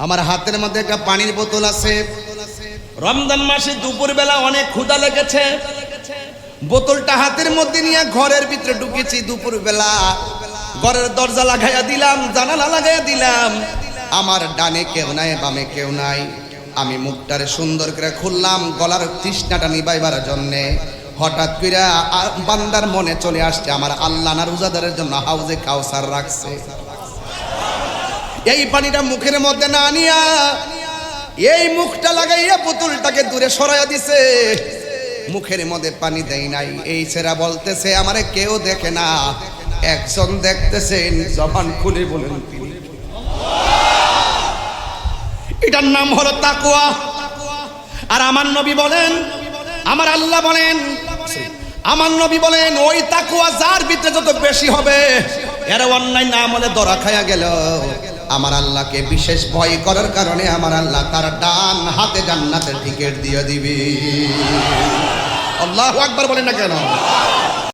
আমার হাতের মধ্যে একটা পানির বোতল আছে। রমজান মাসে দুপুরবেলা অনেক ক্ষুধা লেগেছে, বোতলটা হাতের মধ্যে নিয়ে ঘরের ভিতরে ঢুকেছি। দুপুরবেলা ঘরের দরজা লাগাইয়া দিলাম, জানালা লাগাইয়া দিলাম। আমার ডানে কেউ নাই, বামে কেউ নাই। আমি মুখটারে সুন্দর করে খুললাম গলার তৃষ্ণাটা নিবাইবার জন্যে। হঠাৎ করে বান্দার মনে চলে আসছে আমার আল্লাহ না রোজাদারের জন্য হাউজে কাউসার রাখছে। এই পানিটা মুখের মধ্যে না নিয়া এই মুখটা লাগাইয়া বোতলটাকে দূরে সরাইয়া দিছে। মুখের মধ্যে পানি দেয় নাই। এই ছেড়া বলতেছে আমারে কেউ দেখে না, একজন দেখতেছেন। জবান খুলে বলেন তিনি। এটার নাম হলো তাকওয়া। আর আমার নবী বলেন, আমার আল্লাহ বলেন, আমার নবী বলেন ওই তাকওয়া যার ভিতরে যত বেশি হবে এর অন্যায় না আমলে ধরা খায়া গেল আমার আল্লাহকে বিশেষ ভয় করার কারণে আমার আল্লাহ তার ডান হাতে জান্নাতের টিকিট দিয়ে দিবে। আল্লাহু আকবার বলেন না কেন?